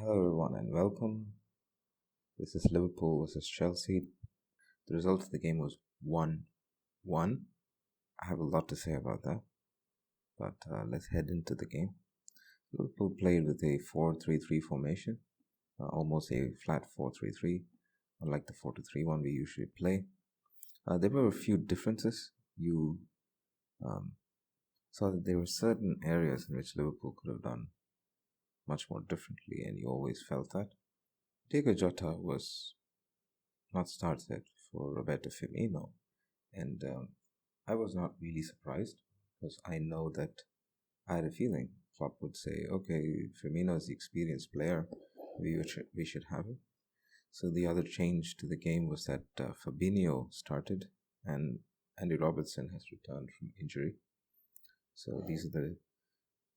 Hello, everyone, and welcome. This is Liverpool versus Chelsea. The result of the game was 1-1. I have a lot to say about that, but let's head into the game. Liverpool played with a 4-3-3 formation, almost a flat 4-3-3, unlike the 4-2-3-1 we usually play. There were a few differences. You saw that there were certain areas in which Liverpool could have done much more differently, and you always felt that. Diego Jota was not started for Roberto Firmino, and I was not really surprised because I know that I had a feeling Klopp would say, "Okay, Firmino is the experienced player, we should have him." So the other change to the game was that Fabinho started, and Andy Robertson has returned from injury. So these are the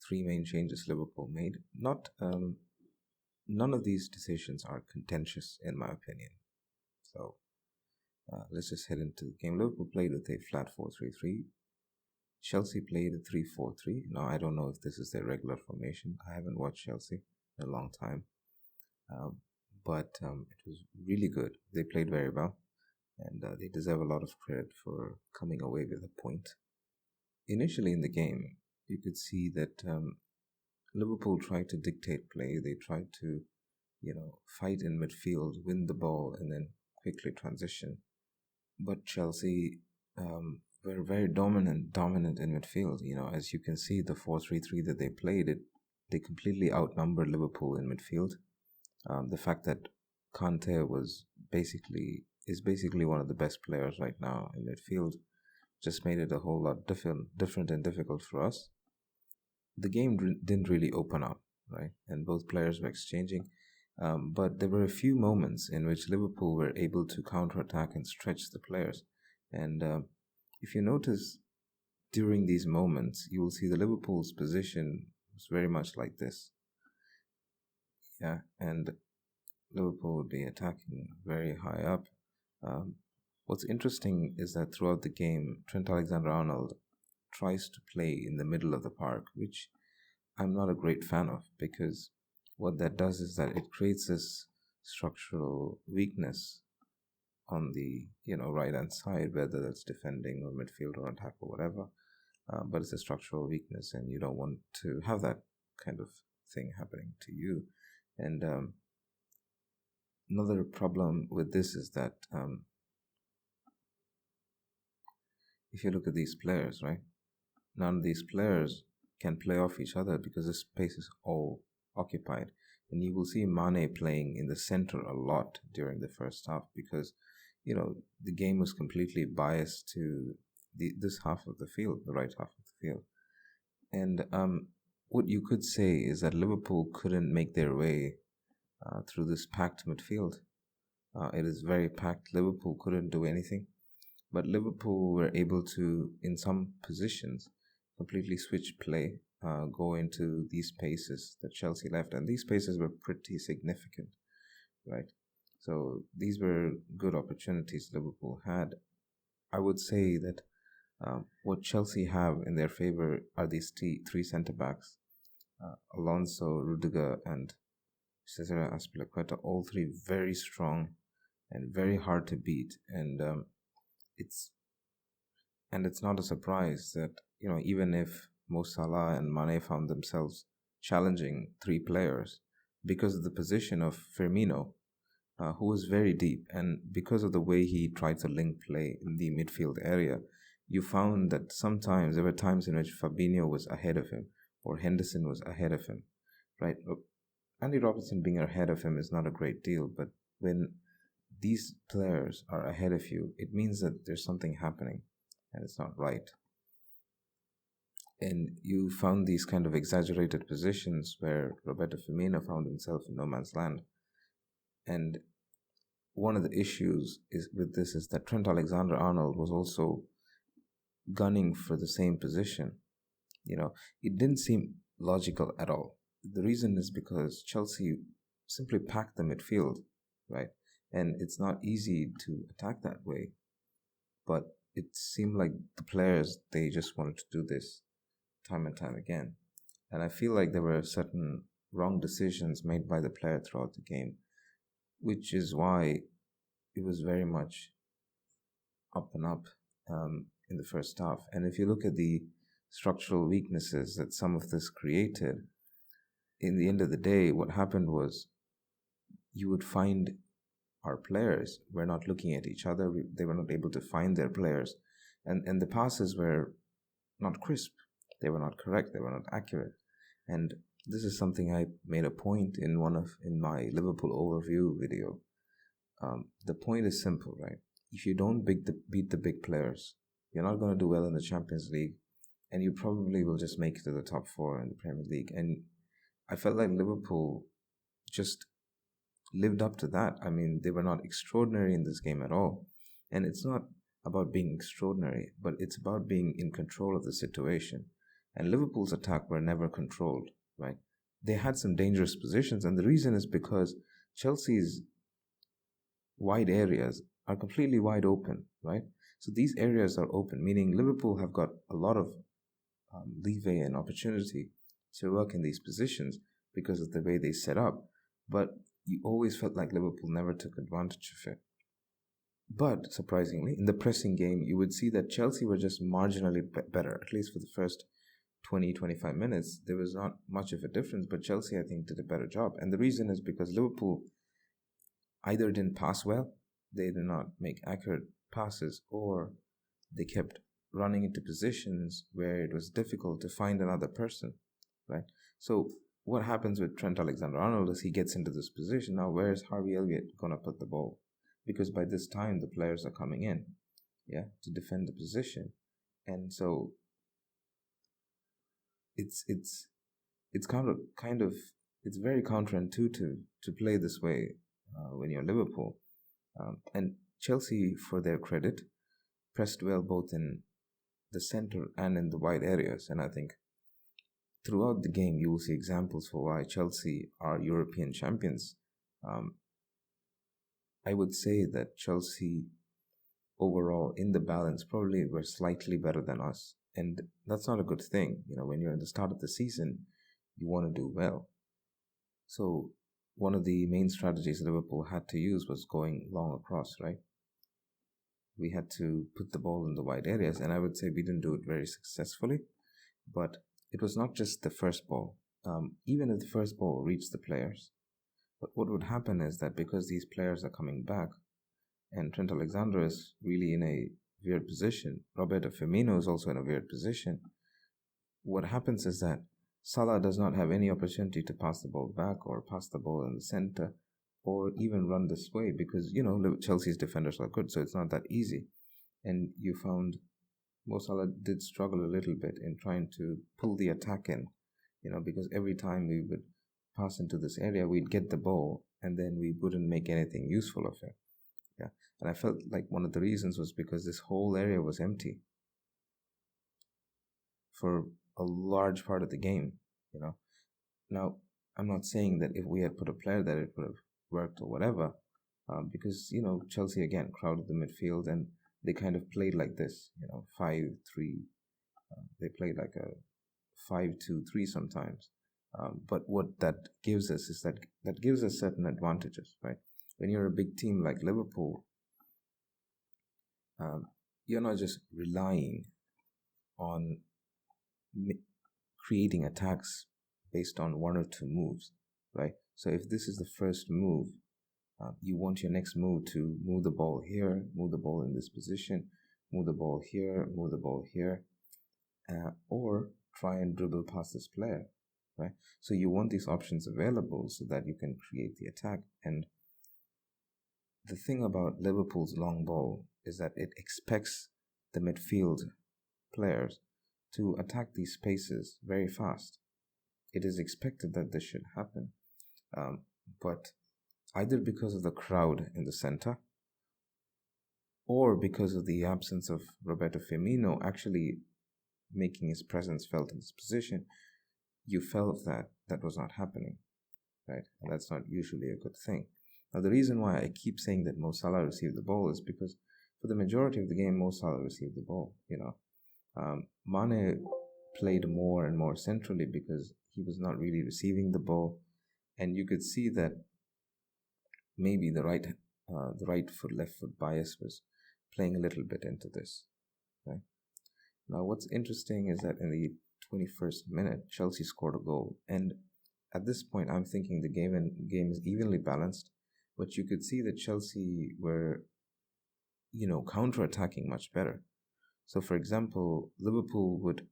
three main changes Liverpool made. None of these decisions are contentious in my opinion. So let's just head into the game. Liverpool played with a flat 4-3-3. Chelsea played a 3-4-3. Now, I don't know if this is their regular formation. I haven't watched Chelsea in a long time. But it was really good. They played very well, and they deserve a lot of credit for coming away with a point. Initially in the game, you could see that Liverpool tried to dictate play. They tried to, fight in midfield, win the ball, and then quickly transition. But Chelsea were very dominant in midfield. As you can see, the 4-3-3 that they played, they completely outnumbered Liverpool in midfield. The fact that Kante is basically one of the best players right now in midfield just made it a whole lot different and difficult for us. The game didn't really open up, right? And both players were exchanging. But there were a few moments in which Liverpool were able to counterattack and stretch the players. And if you notice, during these moments, you will see the Liverpool's position was very much like this. Yeah, and Liverpool would be attacking very high up. What's interesting is that throughout the game, Trent Alexander-Arnold tries to play in the middle of the park, which I'm not a great fan of, because what that does is that it creates this structural weakness on the right hand side, whether that's defending or midfield or attack or whatever. But it's a structural weakness, and you don't want to have that kind of thing happening to you. And another problem with this is that if you look at these players, right, none of these players can play off each other because the space is all occupied. And you will see Mane playing in the center a lot during the first half because, the game was completely biased to this half of the field, the right half of the field. And what you could say is that Liverpool couldn't make their way through this packed midfield. It is very packed. Liverpool couldn't do anything. But Liverpool were able to, in some positions, completely switch play, go into these spaces that Chelsea left. And these spaces were pretty significant, right? So these were good opportunities Liverpool had. I would say that what Chelsea have in their favor are these three centre-backs, Alonso, Rudiger, and Cesare Azpilicueta, all three very strong and very hard to beat. And it's not a surprise that even if Mo Salah and Mane found themselves challenging three players because of the position of Firmino, who was very deep, and because of the way he tried to link play in the midfield area, you found that sometimes there were times in which Fabinho was ahead of him or Henderson was ahead of him, right? Andy Robertson being ahead of him is not a great deal, but when these players are ahead of you, it means that there's something happening and it's not right. And you found these kind of exaggerated positions where Roberto Firmino found himself in no man's land. And one of the issues with this is that Trent Alexander-Arnold was also gunning for the same position. It didn't seem logical at all. The reason is because Chelsea simply packed the midfield, right? And it's not easy to attack that way. But it seemed like the players, they just wanted to do this time and time again. And I feel like there were certain wrong decisions made by the player throughout the game, which is why it was very much up and up in the first half. And if you look at the structural weaknesses that some of this created, in the end of the day, what happened was you would find our players were not looking at each other. They were not able to find their players. And the passes were not crisp. They were not correct. They were not accurate. And this is something I made a point in my Liverpool overview video. The point is simple, right? If you don't beat the big players, you're not going to do well in the Champions League, and you probably will just make it to the top 4 in the Premier League. And I felt like Liverpool just lived up to that. I mean, they were not extraordinary in this game at all. And it's not about being extraordinary, but it's about being in control of the situation. And Liverpool's attack were never controlled, right? They had some dangerous positions, and the reason is because Chelsea's wide areas are completely wide open, right? So these areas are open, meaning Liverpool have got a lot of leeway and opportunity to work in these positions because of the way they set up. But you always felt like Liverpool never took advantage of it. But surprisingly, in the pressing game, you would see that Chelsea were just marginally better, at least for the first 20-25 minutes. There was not much of a difference, but Chelsea, I think, did a better job. And the reason is because Liverpool either didn't pass well, they did not make accurate passes, or they kept running into positions where it was difficult to find another person, right? So what happens with Trent Alexander-Arnold is he gets into this position. Now, where is Harvey Elliott going to put the ball? Because by this time, the players are coming in, to defend the position. And so it's very counterintuitive to play this way when you're Liverpool. And Chelsea, for their credit, pressed well both in the center and in the wide areas. And I think throughout the game, you will see examples for why Chelsea are European champions. I would say that Chelsea overall in the balance probably were slightly better than us. And that's not a good thing. When you're in the start of the season, you want to do well. So one of the main strategies Liverpool had to use was going long across, right? We had to put the ball in the wide areas, and I would say we didn't do it very successfully. But it was not just the first ball. Even if the first ball reached the players, but what would happen is that because these players are coming back, and Trent Alexander is really in a weird position, Roberto Firmino is also in a weird position, what happens is that Salah does not have any opportunity to pass the ball back or pass the ball in the center or even run this way because, Chelsea's defenders are good, so it's not that easy. And you found Mo Salah did struggle a little bit in trying to pull the attack in, because every time we would pass into this area, we'd get the ball and then we wouldn't make anything useful of it. And I felt like one of the reasons was because this whole area was empty for a large part of the game, Now, I'm not saying that if we had put a player that it would have worked or whatever, because, Chelsea, again, crowded the midfield and they kind of played like this, 5-3. They played like a 5-2-3 sometimes. But what that gives us is that gives us certain advantages, right? When you're a big team like Liverpool, you're not just relying on creating attacks based on one or two moves, right? So if this is the first move, you want your next move to move the ball here, move the ball in this position, move the ball here, move the ball here, or try and dribble past this player, right? So you want these options available so that you can create the attack. And the thing about Liverpool's long ball is that it expects the midfield players to attack these spaces very fast. It is expected that this should happen. But either because of the crowd in the center or because of the absence of Roberto Firmino actually making his presence felt in this position, you felt that was not happening, right? And that's not usually a good thing. Now, the reason why I keep saying that Mo Salah received the ball is because for the majority of the game, Mo Salah received the ball, Mane played more and more centrally because he was not really receiving the ball, and you could see that maybe the right foot left foot bias was playing a little bit into this. Right now, what's interesting is that in the 21st minute, Chelsea scored a goal, and at this point, I'm thinking the game is evenly balanced, but you could see that Chelsea were, counter-attacking much better. So, for example, Liverpool would,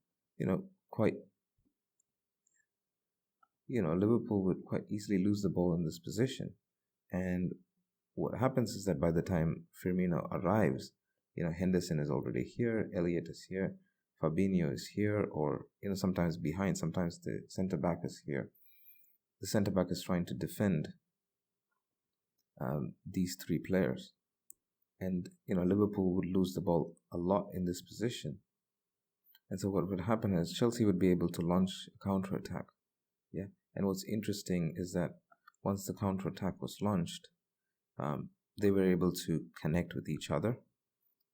quite, Liverpool would quite easily lose the ball in this position. And what happens is that by the time Firmino arrives, Henderson is already here, Elliott is here, Fabinho is here, or, sometimes behind, sometimes the centre-back is here. The centre-back is trying to defend these three players. And, Liverpool would lose the ball a lot in this position. And so what would happen is Chelsea would be able to launch a counter-attack. Yeah. And what's interesting is that once the counter-attack was launched, they were able to connect with each other.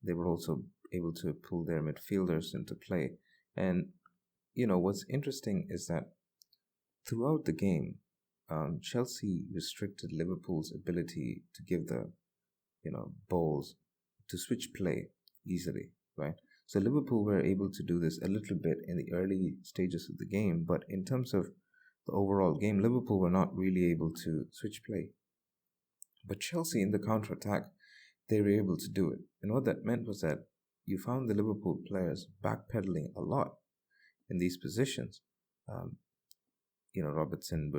They were also able to pull their midfielders into play. And, what's interesting is that throughout the game, Chelsea restricted Liverpool's ability to give the balls to switch play easily, right? So Liverpool were able to do this a little bit in the early stages of the game, but in terms of the overall game, Liverpool were not really able to switch play. But Chelsea in the counter-attack, they were able to do it. And what that meant was that you found the Liverpool players backpedaling a lot in these positions. Robertson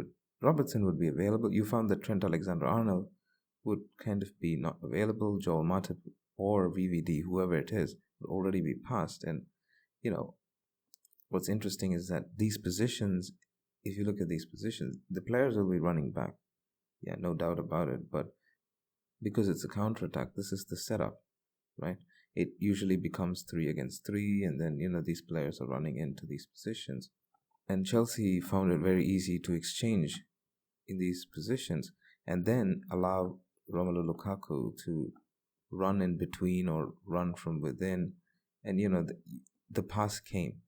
would be available. You found that Trent Alexander-Arnold would kind of be not available. Joel Matip or VVD, whoever it is, would already be passed. And, what's interesting is that these positions, if you look at these positions, the players will be running back. Yeah, no doubt about it. But because it's a counterattack, this is the setup, right? It usually becomes 3 against 3, and then, these players are running into these positions. And Chelsea found it very easy to exchange in these positions and then allow Romelu Lukaku to run in between or run from within. And, the pass came,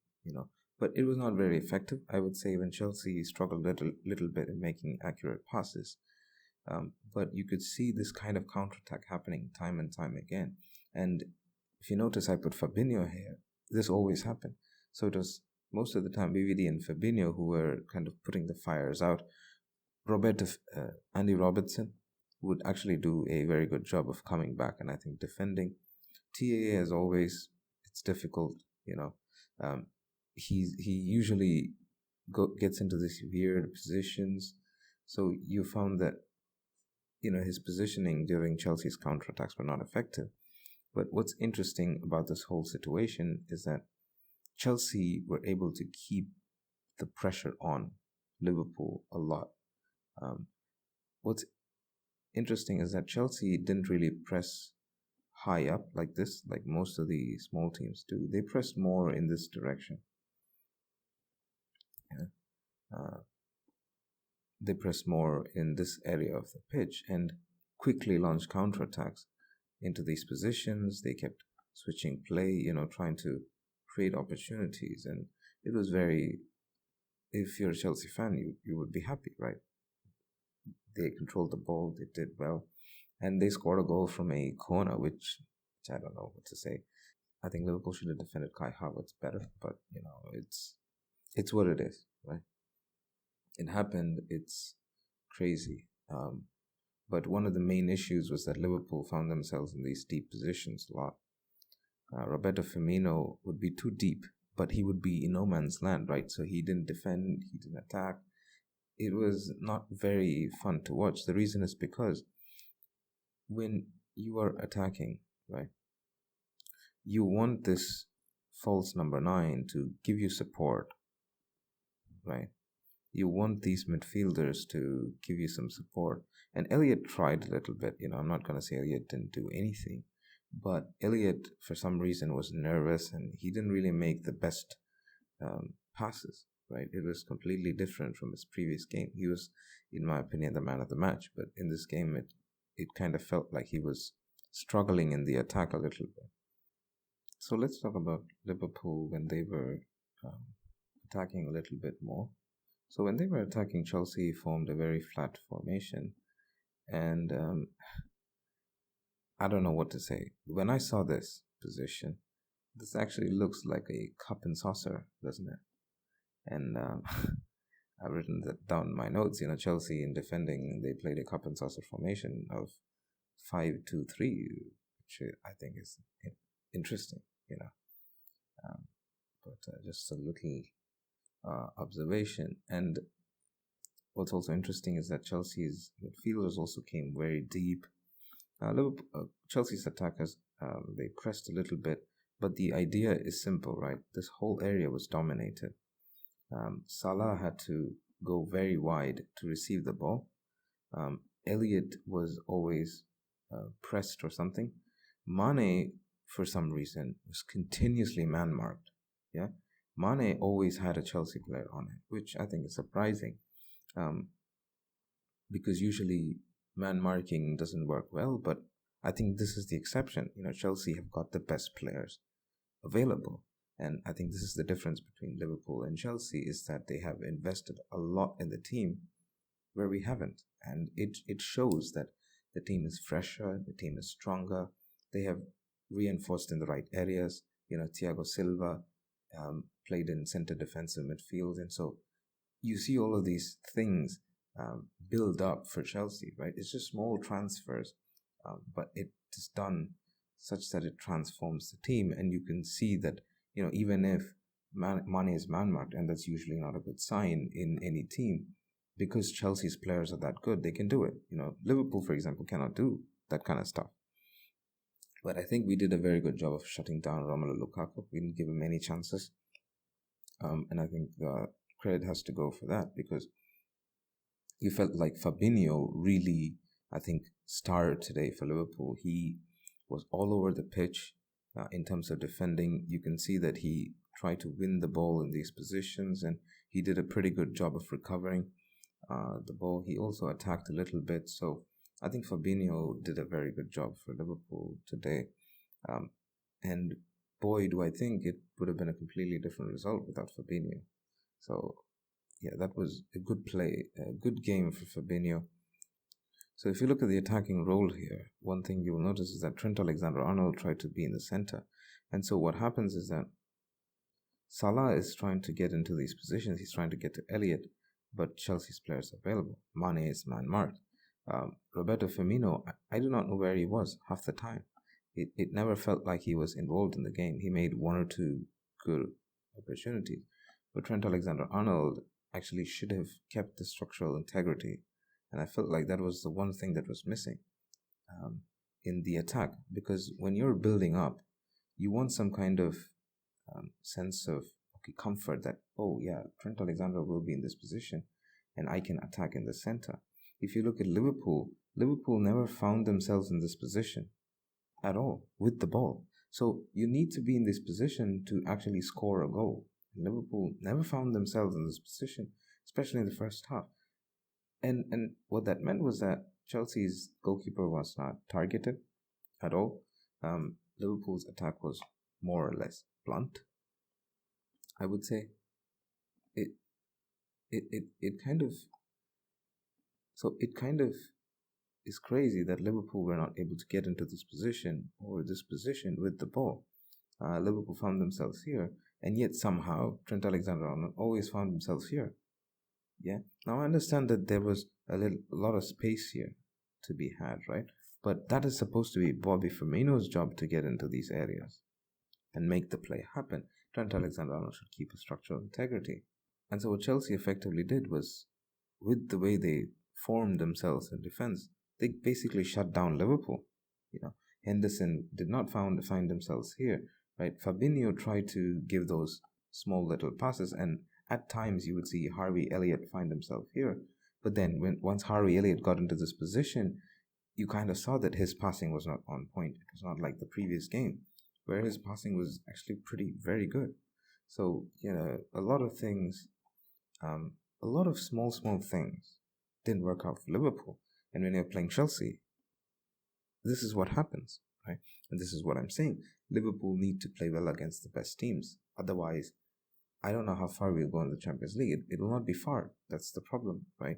but it was not very effective. I would say when Chelsea struggled a little bit in making accurate passes. But you could see this kind of counterattack happening time and time again. And if you notice, I put Fabinho here. This always happened. So it was most of the time VVD and Fabinho who were kind of putting the fires out. Andy Robertson would actually do a very good job of coming back and I think defending. TAA, as always, it's difficult, he usually gets into these weird positions. So you found that, his positioning during Chelsea's counterattacks were not effective. But what's interesting about this whole situation is that Chelsea were able to keep the pressure on Liverpool a lot. What's interesting is that Chelsea didn't really press high up like this, like most of the small teams do. They pressed more in this direction. They pressed more in this area of the pitch and quickly launched counterattacks into these positions. They kept switching play, trying to create opportunities. And it was if you're a Chelsea fan, you would be happy, right? They controlled the ball, they did well. And they scored a goal from a corner, which I don't know what to say. I think Liverpool should have defended Kai Havertz better, but, it's what it is, right? It happened, it's crazy. But one of the main issues was that Liverpool found themselves in these deep positions a lot. Roberto Firmino would be too deep, but he would be in no man's land, right? So he didn't defend, he didn't attack. It was not very fun to watch. The reason is because when you are attacking, right, you want this false number 9 to give you support, right? You want these midfielders to give you some support. And Elliott tried a little bit. I'm not going to say Elliott didn't do anything, but Elliott, for some reason, was nervous and he didn't really make the best passes, right? It was completely different from his previous game. He was, in my opinion, the man of the match. But in this game, it kind of felt like he was struggling in the attack a little bit. So let's talk about Liverpool when they were attacking a little bit more. So when they were attacking, Chelsea formed a very flat formation, and I don't know what to say. When I saw this position, this actually looks like a cup and saucer, doesn't it? And I've written that down in my notes. Chelsea in defending, they played a cup and saucer formation of 5-2-3, which I think is interesting. But just a little observation. And what's also interesting is that Chelsea's midfielders also came very deep. Chelsea's attackers, they pressed a little bit, but the idea is simple, right? This whole area was dominated. Salah had to go very wide to receive the ball. Elliot was always pressed or something. Mane, for some reason, was continuously man-marked. Yeah, Mane always had a Chelsea player on it, which I think is surprising, because usually man-marking doesn't work well, but I think this is the exception. Chelsea have got the best players available, and I think this is the difference between Liverpool and Chelsea, is that they have invested a lot in the team where we haven't, and it shows that the team is fresher, the team is stronger, they have reinforced in the right areas. Thiago Silva played in center defensive midfield, and so you see all of these things build up for Chelsea, right? It's just small transfers, but it is done such that it transforms the team, and you can see that even if Mane is man-marked, and that's usually not a good sign in any team, because Chelsea's players are that good, they can do it. Liverpool, for example, cannot do that kind of stuff. But I think we did a very good job of shutting down Romelu Lukaku. We didn't give him any chances. And I think the credit has to go for that, because you felt like Fabinho really, I think, starred today for Liverpool. He was all over the pitch in terms of defending. You can see that he tried to win the ball in these positions, and he did a pretty good job of recovering the ball. He also attacked a little bit. So I think Fabinho did a very good job for Liverpool today. And boy, do I think it would have been a completely different result without Fabinho. So yeah, that was a good play, a good game for Fabinho. So if you look at the attacking role here, one thing you will notice is that Trent Alexander-Arnold tried to be in the center. And so what happens is that Salah is trying to get into these positions. He's trying to get to Elliot, but Chelsea's players are available. Mane is man-marked. Roberto Firmino, I do not know where he was half the time. It never felt like he was involved in the game. He made one or two good opportunities. But Trent Alexander-Arnold actually should have kept the structural integrity. And I felt like that was the one thing that was missing in the attack. Because when you're building up, you want some kind of sense of comfort that, oh yeah, Trent Alexander will be in this position and I can attack in the center. If you look at Liverpool never found themselves in this position at all with the ball. So you need to be in this position to actually score a goal. Liverpool never found themselves in this position, especially in the first half. And what that meant was that Chelsea's goalkeeper was not targeted at all. Liverpool's attack was more or less blunt, I would say. It kind of is crazy that Liverpool were not able to get into this position with the ball. Liverpool found themselves here, and yet somehow Trent Alexander-Arnold always found himself here. Yeah. Now I understand that there was a lot of space here to be had, right? But that is supposed to be Bobby Firmino's job to get into these areas and make the play happen. Trent Alexander-Arnold should keep a structural integrity. And so what Chelsea effectively did was, with the way they formed themselves in defense, they basically shut down Liverpool. Henderson did not find themselves here, right? Fabinho tried to give those small little passes, and at times you would see Harvey Elliott find himself here. But then once Harvey Elliott got into this position, you kind of saw that his passing was not on point. It was not like the previous game, where his passing was actually very good. So, a lot of things, a lot of small things didn't work out for Liverpool. And when you're playing Chelsea, this is what happens, right? And this is what I'm saying. Liverpool need to play well against the best teams. Otherwise, I don't know how far we'll go in the Champions League. It will not be far. That's the problem, right?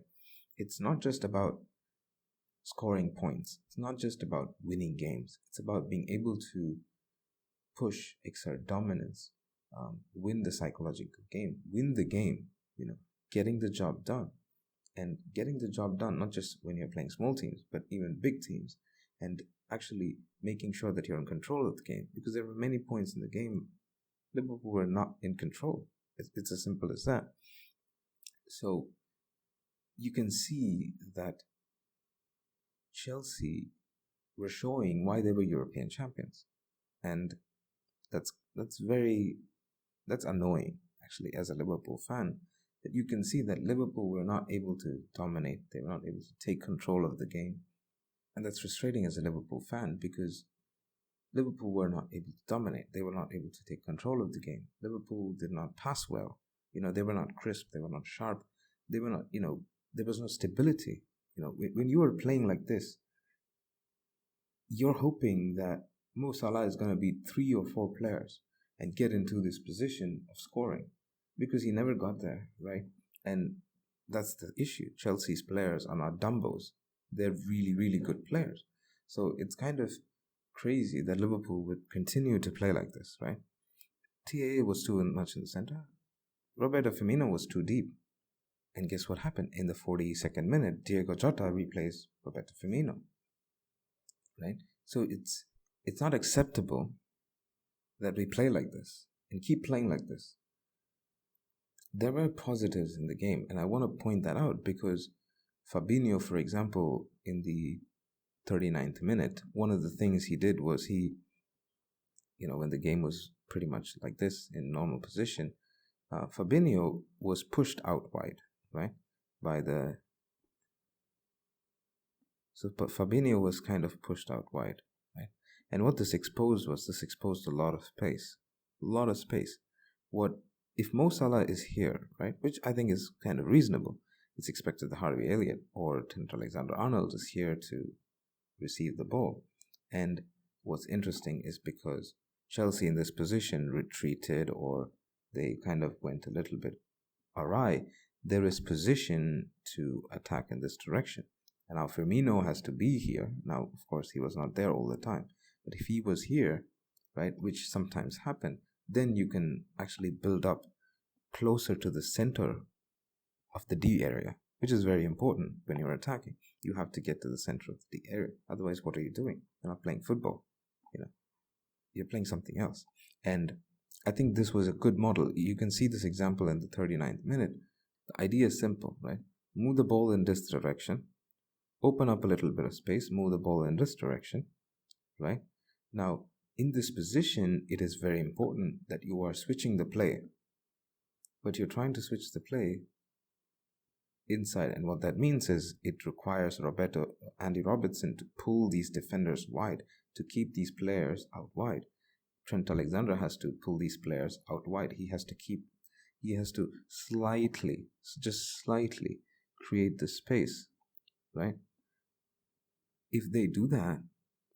It's not just about scoring points. It's not just about winning games. It's about being able to push, exert dominance, win the psychological game, win the game, getting the job done. And getting the job done, not just when you're playing small teams, but even big teams, and actually making sure that you're in control of the game. Because there were many points in the game Liverpool were not in control. It's as simple as that. So you can see that Chelsea were showing why they were European champions, and that's annoying actually as a Liverpool fan, that you can see that Liverpool were not able to dominate. They were not able to take control of the game, and that's frustrating as a Liverpool fan because Liverpool were not able to dominate. They were not able to take control of the game. Liverpool did not pass well. They were not crisp. They were not sharp. They were not, there was no stability. When you are playing like this, you're hoping that Mo Salah is going to beat 3 or 4 players and get into this position of scoring, because he never got there, right? And that's the issue. Chelsea's players are not Dumbos. They're really, really good players. So it's kind of crazy that Liverpool would continue to play like this, right? TAA was too much in the center. Roberto Firmino was too deep. And guess what happened? In the 42nd minute, Diego Jota replaced Roberto Firmino, right? So it's not acceptable that we play like this and keep playing like this. There were positives in the game, and I want to point that out because Fabinho, for example, in the 39th minute, one of the things he did was when the game was pretty much like this in normal position, Fabinho was pushed out wide, right? But Fabinho was kind of pushed out wide, right? And what this exposed a lot of space. If Mo Salah is here, right, which I think is kind of reasonable, it's expected that Harvey Elliott or Trent Alexander-Arnold is here to receive the ball. And what's interesting is because Chelsea in this position retreated, or they kind of went a little bit awry, there is position to attack in this direction. And now Firmino has to be here. Now, of course, he was not there all the time. But if he was here, right, which sometimes happened, then you can actually build up closer to the center of the D area, which is very important when you're attacking. You have to get to the center of the area. Otherwise, what are you doing? You're not playing football. You're playing something else. And I think this was a good model. You can see this example in the 39th minute. The idea is simple, right? Move the ball in this direction. Open up a little bit of space. Move the ball in this direction, right? Now, in this position, it is very important that you are switching the play. But you're trying to switch the play inside, and what that means is it requires Andy Robertson to pull these defenders wide, to keep these players out wide. Trent Alexander has to pull these players out wide. He has to just slightly create the space, right? If they do that,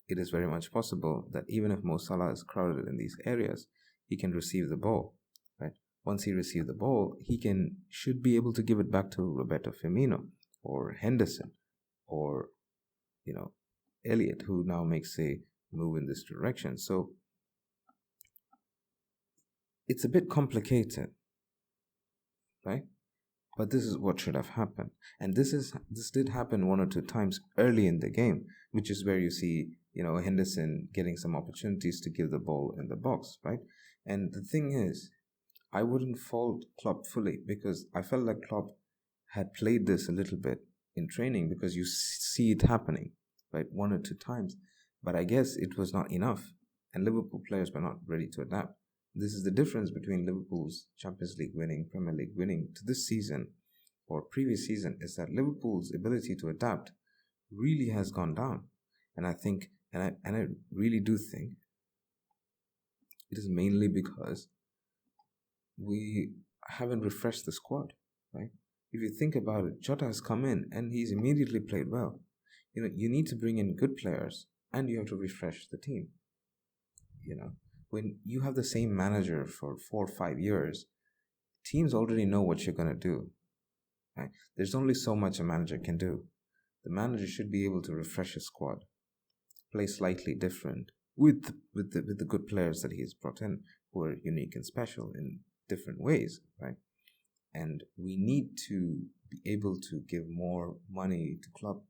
it is very much possible that even if Mo Salah is crowded in these areas, he can receive the ball, right? Once he receives the ball, he should be able to give it back to Roberto Firmino or Henderson or, Elliott, who now makes a move in this direction. So it's a bit complicated, right? But this is what should have happened. And this did happen 1 or 2 times early in the game, which is where you see, Henderson getting some opportunities to give the ball in the box, right? And the thing is, I wouldn't fault Klopp fully, because I felt like Klopp had played this a little bit in training, because you see it happening, right, 1 or 2 times. But I guess it was not enough, and Liverpool players were not ready to adapt. This is the difference between Liverpool's Champions League winning, Premier League winning to this season or previous season, is that Liverpool's ability to adapt really has gone down. And I think, and I really do think, it is mainly because we haven't refreshed the squad, right? If you think about it, Jota has come in and he's immediately played well. You need to bring in good players and you have to refresh the team. When you have the same manager for 4 or 5 years, teams already know what you're going to do. Right? There's only so much a manager can do. The manager should be able to refresh his squad, play slightly different with the good players that he's brought in, who are unique and special in different ways, right? And we need to be able to give more money to club,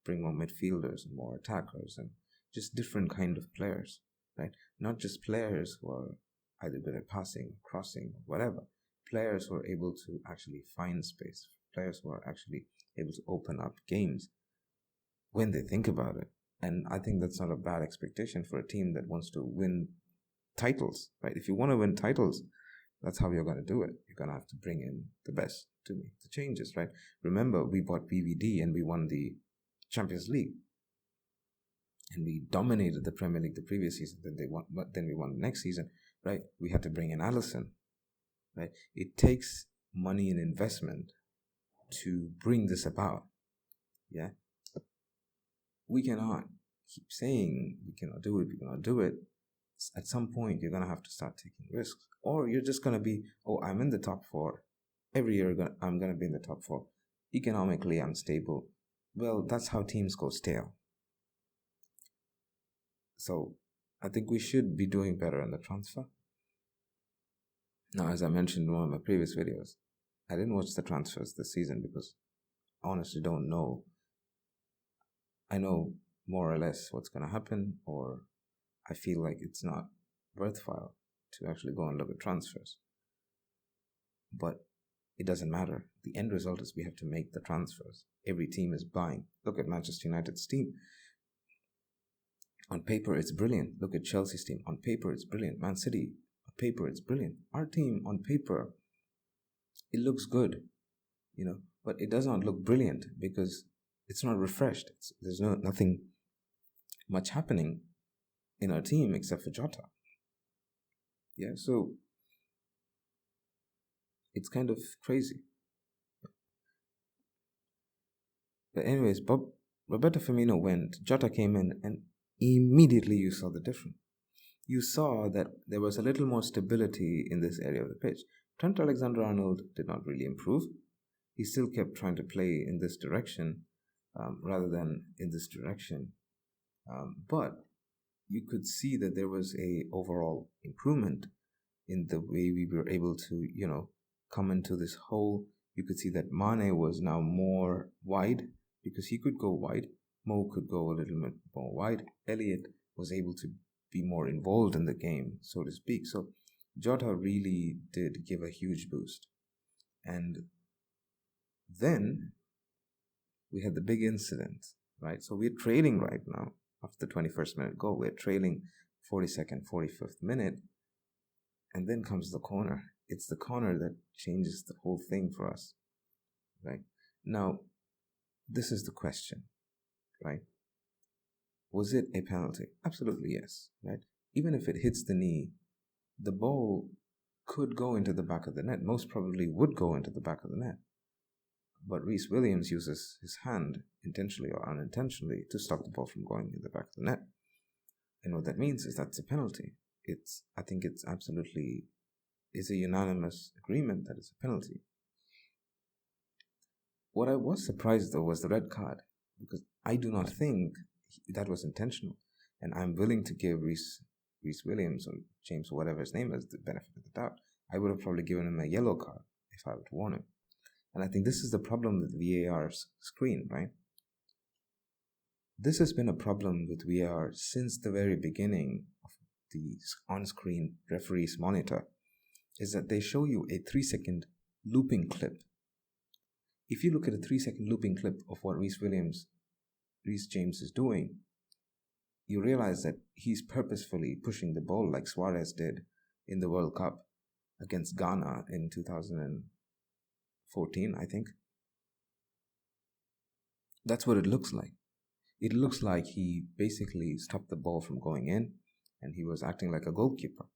bring more midfielders and more attackers and just different kind of players, right? Not just players who are either good at passing, crossing, whatever. Players who are able to actually find space. Players who are actually able to open up games when they think about it. And I think that's not a bad expectation for a team that wants to win titles, right? If you want to win titles, that's how you're going to do it. You're going to have to bring in the best to make the changes, right? Remember, we bought BVD and we won the Champions League. And we dominated the Premier League the previous season. Then we won the next season, right? We had to bring in Allison, right? It takes money and investment to bring this about, yeah? We cannot keep saying we cannot do it. At some point, you're going to have to start taking risks. Or you're just going to be, oh, I'm in the top 4. Every year I'm going to be in the top 4. Economically, I'm stable. Well, that's how teams go stale. So I think we should be doing better on the transfer. Now, as I mentioned in one of my previous videos, I didn't watch the transfers this season because I honestly don't know. I know more or less what's going to happen, or I feel like it's not worthwhile to actually go and look at transfers. But it doesn't matter. The end result is we have to make the transfers. Every team is buying. Look at Manchester United's team. On paper, it's brilliant. Look at Chelsea's team. On paper, it's brilliant. Man City, on paper, it's brilliant. Our team, on paper, it looks good, but it does not look brilliant because it's not refreshed. There's nothing much happening in our team except for Jota. Yeah, so it's kind of crazy. But anyways, Roberto Firmino went, Jota came in, and immediately you saw the difference. You saw that there was a little more stability in this area of the pitch. Trent Alexander-Arnold did not really improve. He still kept trying to play in this direction rather than in this direction. But you could see that there was a overall improvement in the way we were able to, come into this hole. You could see that Mane was now more wide because he could go wide. Mo could go a little bit more wide. Elliott was able to be more involved in the game, so to speak. So Jota really did give a huge boost. And then we had the big incident, right? So we're trailing right now after the 21st minute goal. We're trailing 42nd, 45th minute. And then comes the corner. It's the corner that changes the whole thing for us, right? Now, this is the question, right? Was it a penalty? Absolutely yes, right? Even if it hits the knee, the ball could go into the back of the net. Most probably would go into the back of the net. But Reece Williams uses his hand, intentionally or unintentionally, to stop the ball from going in the back of the net. And what that means is that's a penalty. I think it's absolutely, it's a unanimous agreement that it's a penalty. What I was surprised though was the red card, because I do not think that was intentional. And I'm willing to give Reece Williams or James, or whatever his name is, the benefit of the doubt. I would have probably given him a yellow card if I would warn him. And I think this is the problem with VAR's screen, right? This has been a problem with VAR since the very beginning of the on-screen referee's monitor, is that they show you a 3-second looping clip. If you look at a 3-second looping clip of what Reece James is doing, you realize that he's purposefully pushing the ball like Suarez did in the World Cup against Ghana in 2014, I think. That's what it looks like. It looks like he basically stopped the ball from going in and he was acting like a goalkeeper.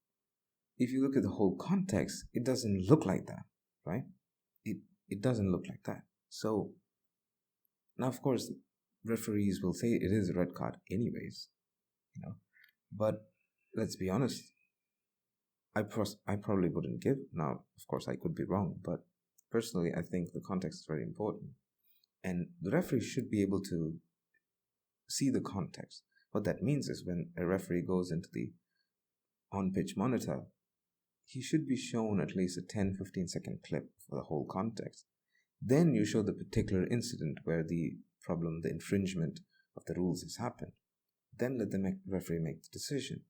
If you look at the whole context, it doesn't look like that, right? It doesn't look like that. So, now of course, referees will say it is a red card anyways, but let's be honest, I probably wouldn't give. Now, of course, I could be wrong, but personally, I think the context is very important. And the referee should be able to see the context. What that means is when a referee goes into the on-pitch monitor, he should be shown at least a 10-15 second clip for the whole context. Then you show the particular incident where the problem, the infringement of the rules has happened. Then let the referee make the decision,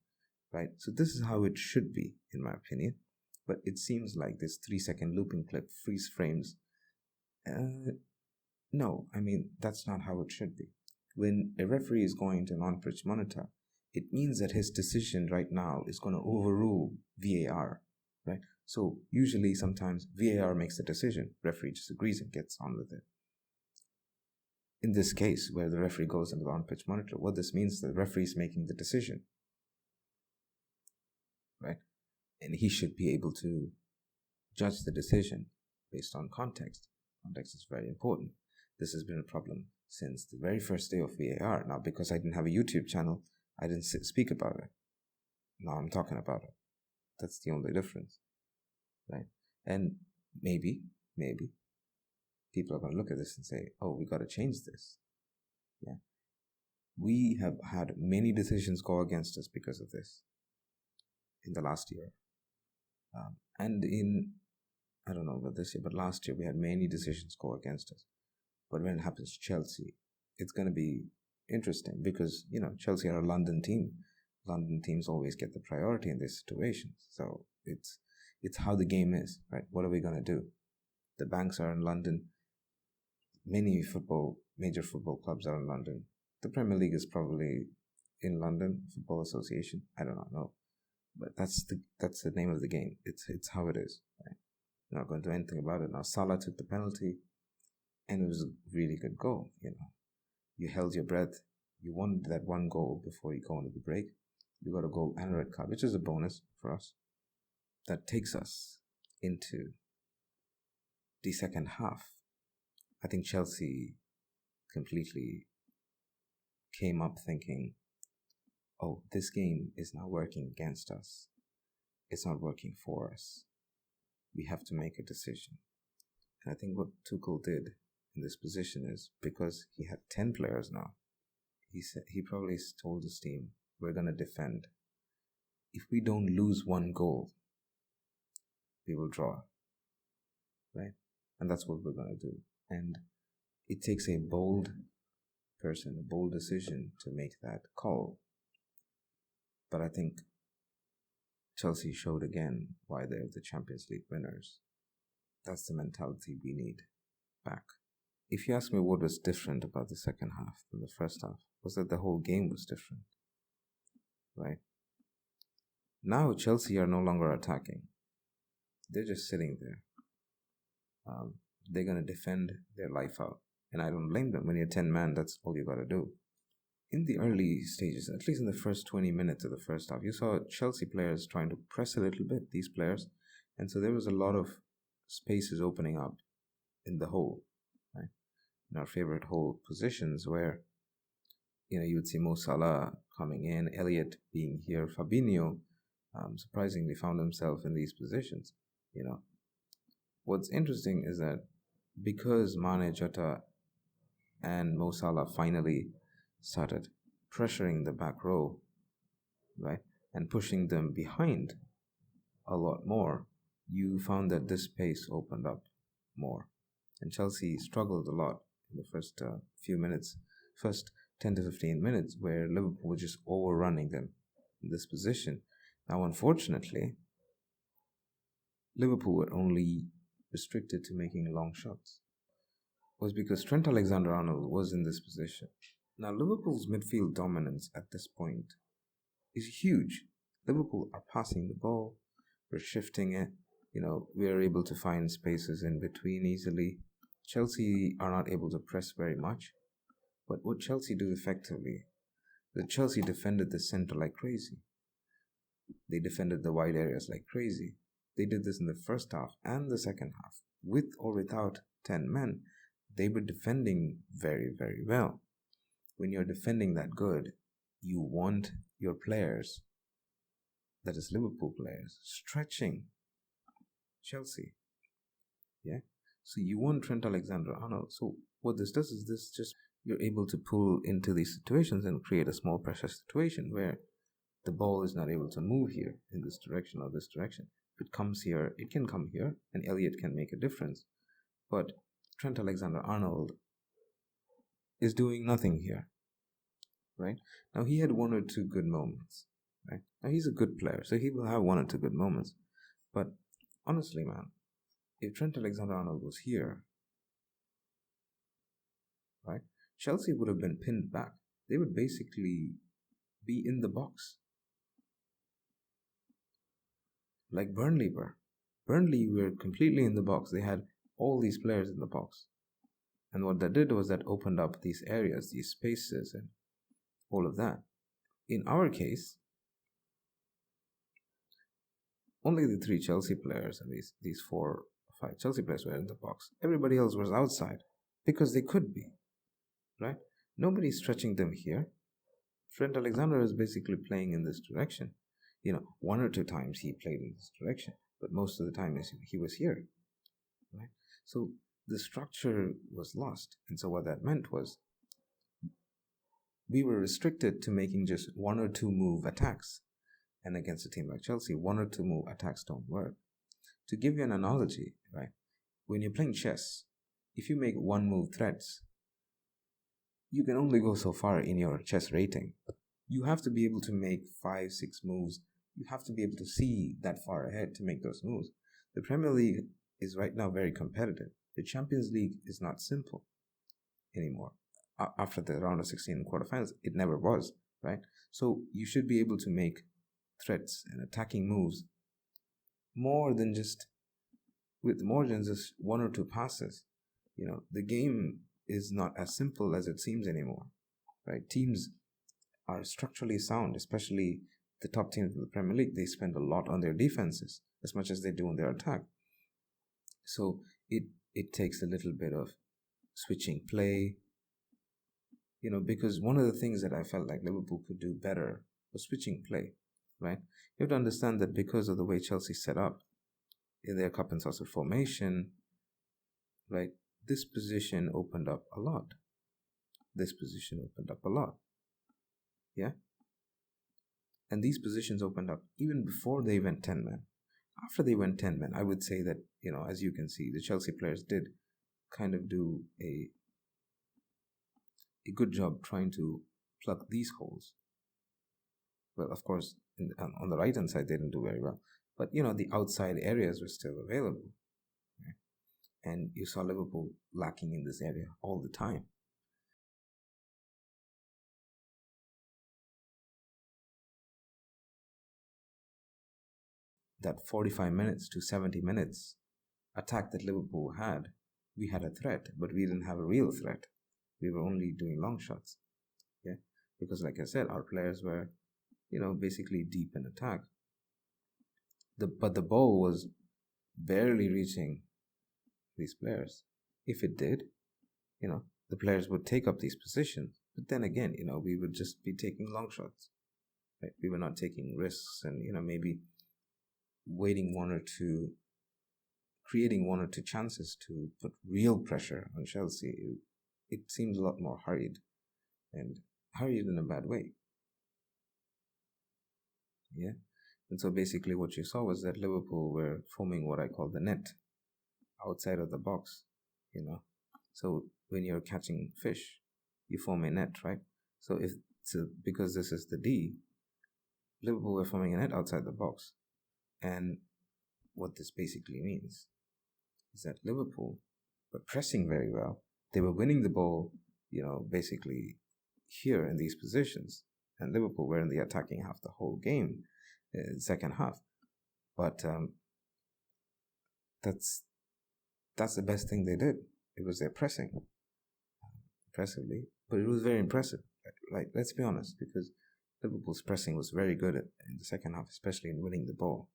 right? So this is how it should be, in my opinion. But it seems like this 3-second looping clip freeze frames. No, I mean, that's not how it should be. When a referee is going to an on-pitch monitor, it means that his decision right now is going to overrule VAR, right? So usually sometimes VAR makes the decision, referee disagrees and gets on with it. In this case, where the referee goes into the on-pitch monitor, what this means is the referee is making the decision, right? And he should be able to judge the decision based on context. Context is very important. This has been a problem since the very first day of VAR. Now, because I didn't have a YouTube channel, I didn't speak about it. Now I'm talking about it. That's the only difference, right? And maybe people are going to look at this and say, oh, we got to change this. Yeah. We have had many decisions go against us because of this in the last year. And I don't know about this year, but last year we had many decisions go against us. But when it happens to Chelsea, it's going to be interesting because, Chelsea are a London team. London teams always get the priority in these situations. So it's how the game is, right? What are we going to do? The banks are in London. Many major football clubs are in London. The Premier League is probably in London, Football Association. I do not know. But that's the name of the game. It's how it is, right? I'm not going to do anything about it. Now, Salah took the penalty, and it was a really good goal, You held your breath. You wanted that one goal before you go into the break. You got a goal and a red card, which is a bonus for us. That takes us into the second half. I think Chelsea completely came up thinking, oh, this game is now working against us. It's not working for us. We have to make a decision. And I think what Tuchel did in this position is, because he had 10 players now, he probably told his team, we're going to defend. If we don't lose one goal, we will draw, right? And that's what we're going to do. And it takes a bold person, a bold decision to make that call. But I think Chelsea showed again why they're the Champions League winners. That's the mentality we need back. If you ask me what was different about the second half than the first half, was that the whole game was different, right? Now Chelsea are no longer attacking. They're just sitting there. They're going to defend their life out. And I don't blame them. When you're 10 man, that's all you got to do. In the early stages, at least in the first 20 minutes of the first half, you saw Chelsea players trying to press a little bit, these players. And so there was a lot of spaces opening up in the hole, right? In our favorite hole positions where, you would see Mo Salah coming in, Elliott being here, Fabinho surprisingly found himself in these positions, What's interesting is that because Mane, Jota, and Mo Salah finally started pressuring the back row, right, and pushing them behind a lot more, you found that this space opened up more. And Chelsea struggled a lot in the first few minutes, first 10 to 15 minutes, where Liverpool was just overrunning them in this position. Now, unfortunately, Liverpool were only restricted to making long shots. Was because Trent Alexander-Arnold was in this position. Now, Liverpool's midfield dominance at this point is huge. Liverpool are passing the ball, we're shifting it, we're able to find spaces in between easily. Chelsea are not able to press very much. But what Chelsea do effectively, Chelsea defended the center like crazy. They defended the wide areas like crazy. They did this in the first half and the second half. With or without 10 men, they were defending very, very well. When you're defending that good, you want your players that is Liverpool players, stretching Chelsea. Yeah. So you want Trent Alexander-Arnold. So what this does is this just you're able to pull into these situations and create a small pressure situation where the ball is not able to move here in this direction or this direction. If it comes here, it can come here, and Elliott can make a difference. But Trent Alexander-Arnold is doing nothing here, right? Now, he had one or two good moments, right? Now, he's a good player, so he will have one or two good moments. But honestly, man, if Trent Alexander-Arnold was here, right, Chelsea would have been pinned back. They would basically be in the box. Like Burnley were. Burnley were completely in the box. They had all these players in the box. And what that did was that opened up these areas, these spaces, and all of that. In our case, only the 3 Chelsea players and these 4 or 5 Chelsea players were in the box. Everybody else was outside because they could be, right? Nobody's stretching them here. Trent Alexander is basically playing in this direction. 1 or 2 times he played in this direction, but most of the time he was here, right? So the structure was lost. And so what that meant was we were restricted to making just 1 or 2 move attacks. And against a team like Chelsea, 1 or 2 move attacks don't work. To give you an analogy, right? When you're playing chess, if you make 1 move threats, you can only go so far in your chess rating. You have to be able to make 5, 6 moves. You have to be able to see that far ahead to make those moves. The Premier League is right now very competitive. The Champions League is not simple anymore. After the round of 16 quarterfinals, it never was, right? So you should be able to make threats and attacking moves with more than just 1 or 2 passes. The game is not as simple as it seems anymore, right? Teams are structurally sound, especially the top teams of the Premier League. They spend a lot on their defenses as much as they do on their attack. So it takes a little bit of switching play, because one of the things that I felt like Liverpool could do better was switching play, right? You have to understand that because of the way Chelsea set up in their cup and saucer formation, right, this position opened up a lot. Yeah? And these positions opened up even before they went 10 men. After they went 10 men, I would say that, as you can see, the Chelsea players did kind of do a good job trying to plug these holes. Well, of course, on the right-hand side, they didn't do very well. But, the outside areas were still available. Right? And you saw Liverpool lacking in this area all the time. That 45 minutes to 70 minutes attack that Liverpool had, we had a threat, but we didn't have a real threat. We were only doing long shots. Yeah? Because, like I said, our players were, basically deep in attack. But the ball was barely reaching these players. If it did, the players would take up these positions. But then again, we would just be taking long shots. Right? We were not taking risks and, maybe creating 1 or 2 chances to put real pressure on Chelsea. It seems a lot more hurried in a bad way. Yeah. And so basically what you saw was that Liverpool were forming what I call the net outside of the box, So when you're catching fish, you form a net, right? So because this is the D, Liverpool were forming a net outside the box. And what this basically means is that Liverpool were pressing very well. They were winning the ball, basically here in these positions. And Liverpool were in the attacking half the whole game, second half. But that's the best thing they did. It was their pressing, impressively. But it was very impressive. Like, let's be honest, because Liverpool's pressing was very good in the second half, especially in winning the ball.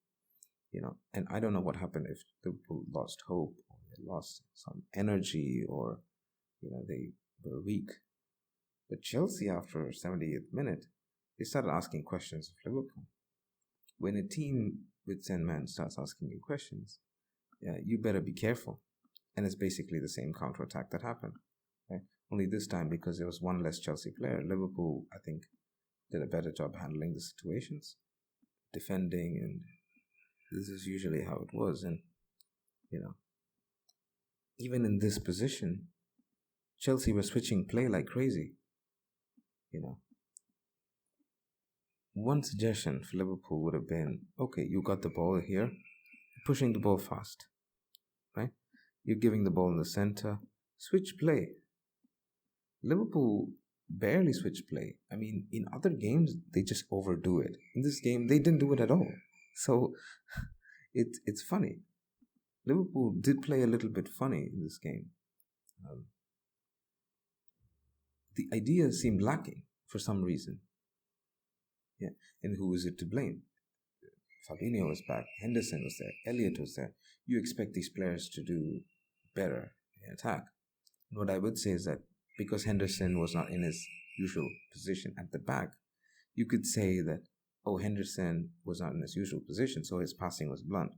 And I don't know what happened if Liverpool lost hope or they lost some energy or, they were weak. But Chelsea, after 78th minute, they started asking questions of Liverpool. when a team with 10 men starts asking you questions, you better be careful. And it's basically the same counterattack that happened. Right? Only this time, because there was one less Chelsea player, Liverpool, I think, did a better job handling the situations, defending, and this is usually how it was. And, even in this position, Chelsea were switching play like crazy. One suggestion for Liverpool would have been, okay, you got the ball here, pushing the ball fast, right? You're giving the ball in the center, switch play. Liverpool barely switch play. I mean, in other games, they just overdo it. In this game, they didn't do it at all. So it's funny. Liverpool did play a little bit funny in this game. The idea seemed lacking for some reason. Yeah, and who is it to blame? Fabinho was back, Henderson was there, Elliott was there. You expect these players to do better in attack. And what I would say is that because Henderson was not in his usual position at the back, you could say that, Henderson was not in his usual position, so his passing was blunt.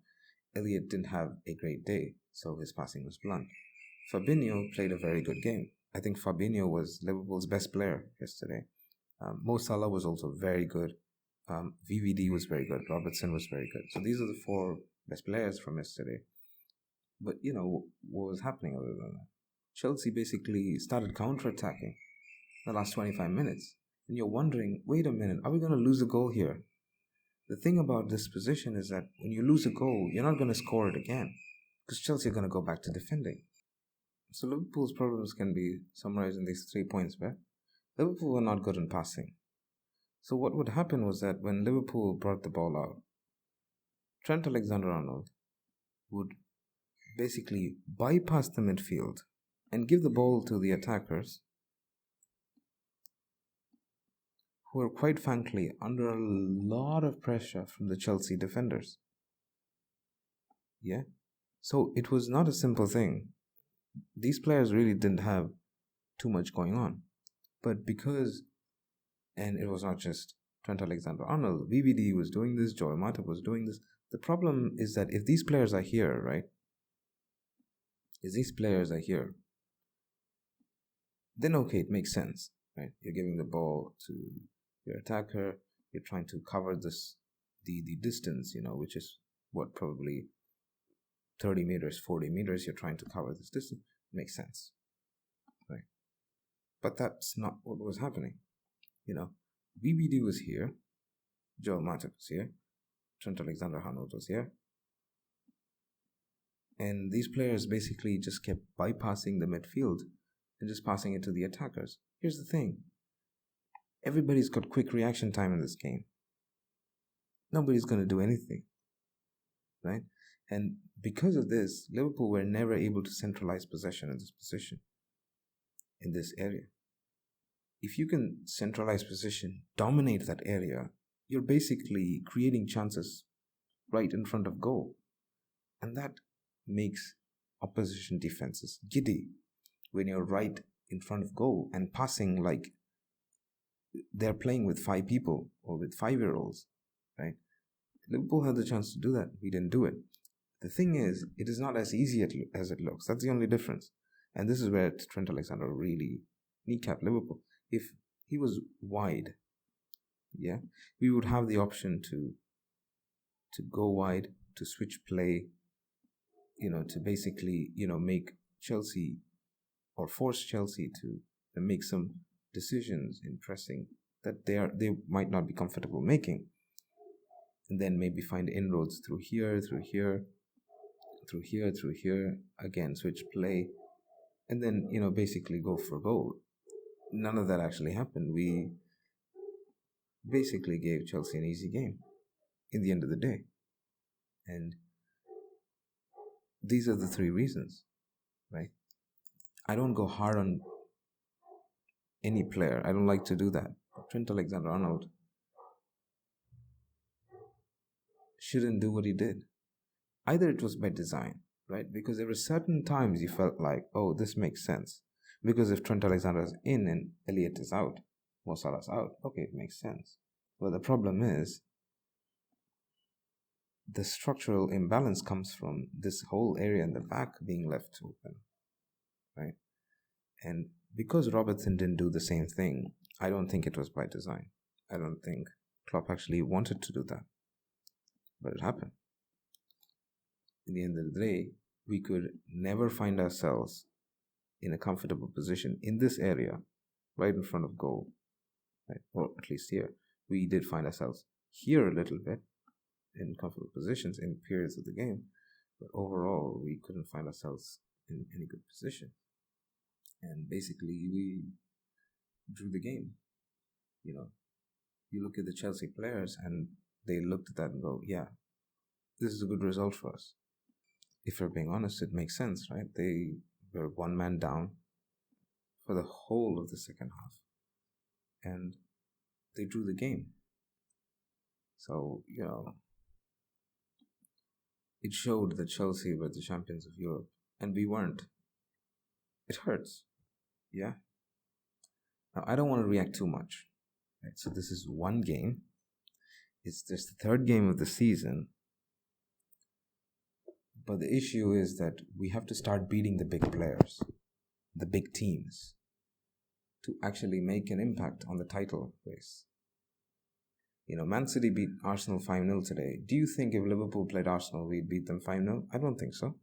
Elliott didn't have a great day, so his passing was blunt. Fabinho played a very good game. I think Fabinho was Liverpool's best player yesterday. Mo Salah was also very good. VVD was very good. Robertson was very good. So these are the 4 best players from yesterday. But, what was happening other than that? Chelsea basically started counter-attacking the last 25 minutes. And you're wondering, wait a minute, are we going to lose a goal here? The thing about this position is that when you lose a goal, you're not going to score it again, because Chelsea are going to go back to defending. So Liverpool's problems can be summarized in these 3 points, where Liverpool were not good in passing. So what would happen was that when Liverpool brought the ball out, Trent Alexander-Arnold would basically bypass the midfield and give the ball to the attackers, who were quite frankly under a lot of pressure from the Chelsea defenders. Yeah? So it was not a simple thing. These players really didn't have too much going on. But because, and it was not just Trent Alexander-Arnold, VVD was doing this, Joel Matip was doing this. The problem is that if these players are here, right? Then okay, it makes sense, right? You're giving the ball to your attacker, you're trying to cover the distance, which is what, probably 30 meters, 40 meters, you're trying to cover this distance. Makes sense, right? But that's not what was happening. VVD was here, Joel Matip was here, Trent Alexander-Arnold was here, and these players basically just kept bypassing the midfield and just passing it to the attackers. Here's the thing. Everybody's got quick reaction time in this game. Nobody's going to do anything, right? And because of this, Liverpool were never able to centralize possession in this position, in this area. If you can centralize possession, dominate that area, you're basically creating chances right in front of goal. And that makes opposition defenses giddy when you're right in front of goal and passing like they're playing with 5 people or with 5-year-olds, right? Liverpool had the chance to do that. We didn't do it. The thing is, it is not as easy as it looks. That's the only difference. And this is where Trent Alexander really kneecapped Liverpool. If he was wide, we would have the option to go wide, to switch play, to basically, make Chelsea or force Chelsea to make some decisions in pressing that they might not be comfortable making, and then maybe find inroads through here, again switch play, and then basically go for goal. None of that actually happened. We basically gave Chelsea an easy game in the end of the day, and these are the 3 reasons, right? I don't go hard on any player. I don't like to do that. Trent Alexander-Arnold shouldn't do what he did. Either it was by design, right? Because there were certain times you felt like, this makes sense. Because if Trent Alexander is in and Elliott is out, Mo Salah's out, okay, it makes sense. But the problem is, the structural imbalance comes from this whole area in the back being left open, right? And because Robertson didn't do the same thing, I don't think it was by design. I don't think Klopp actually wanted to do that, but it happened. In the end of the day, we could never find ourselves in a comfortable position in this area, right in front of goal, right? Or at least here. We did find ourselves here a little bit in comfortable positions in periods of the game, but overall we couldn't find ourselves in any good position. And basically we drew the game. You look at the Chelsea players and they looked at that and go, yeah, this is a good result for us. If we're being honest, it makes sense, right? They were one man down for the whole of the second half and they drew the game. So, it showed that Chelsea were the champions of Europe and we weren't. It hurts. Yeah. Now, I don't want to react too much. Right? So this is one game. It's just the third game of the season. But the issue is that we have to start beating the big players, the big teams, to actually make an impact on the title race. Man City beat Arsenal 5-0 today. Do you think if Liverpool played Arsenal, we'd beat them 5-0? I don't think so.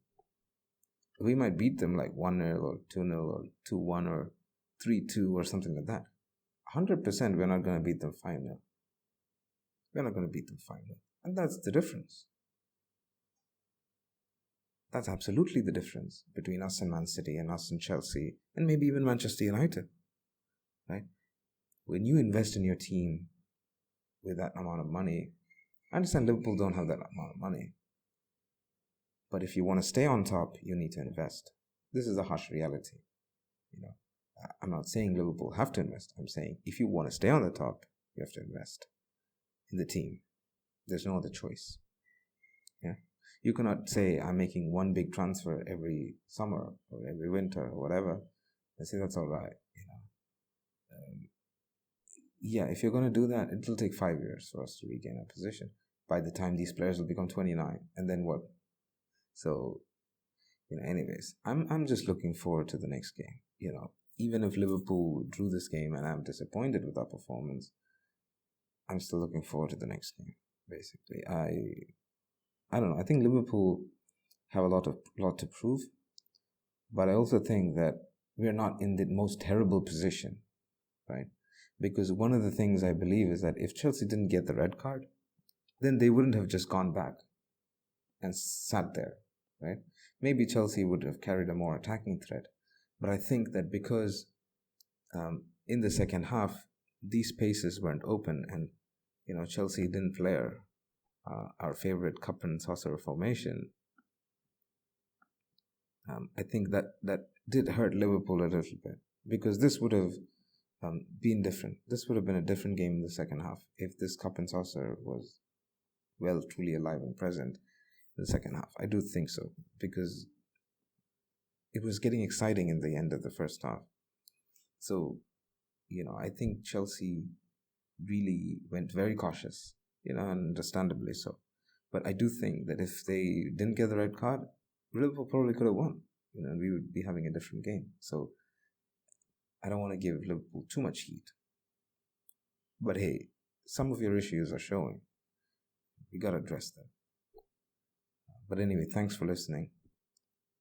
We might beat them like 1-0 or 2-0 or 2-1 or 3-2 or something like that. 100% we're not going to beat them 5-0. We're not going to beat them 5-0. And that's the difference. That's absolutely the difference between us and Man City and us and Chelsea and maybe even Manchester United. Right? When you invest in your team with that amount of money, I understand Liverpool don't have that amount of money. But if you want to stay on top, you need to invest. This is a harsh reality. I'm not saying Liverpool have to invest. I'm saying if you want to stay on the top, you have to invest in the team. There's no other choice. Yeah. You cannot say I'm making one big transfer every summer or every winter or whatever and say that's all right. If you're going to do that, it'll take 5 years for us to regain our position. By the time these players will become 29, and then what? So, anyways, I'm just looking forward to the next game. Even if Liverpool drew this game and I'm disappointed with our performance, I'm still looking forward to the next game. Basically, I don't know. I think Liverpool have a lot to prove, but I also think that we're not in the most terrible position, right? Because one of the things I believe is that if Chelsea didn't get the red card, then they wouldn't have just gone back and sat there, right? Maybe Chelsea would have carried a more attacking threat. But I think that because in the second half, these spaces weren't open and, Chelsea didn't play our favorite cup and saucer formation, I think that did hurt Liverpool a little bit because this would have been different. This would have been a different game in the second half if this cup and saucer was, truly alive and present in the second half. I do think so because it was getting exciting in the end of the first half. So, I think Chelsea really went very cautious, and understandably so. But I do think that if they didn't get the red card, Liverpool probably could have won, and we would be having a different game. So I don't want to give Liverpool too much heat. But hey, some of your issues are showing. We got to address them. But anyway, thanks for listening.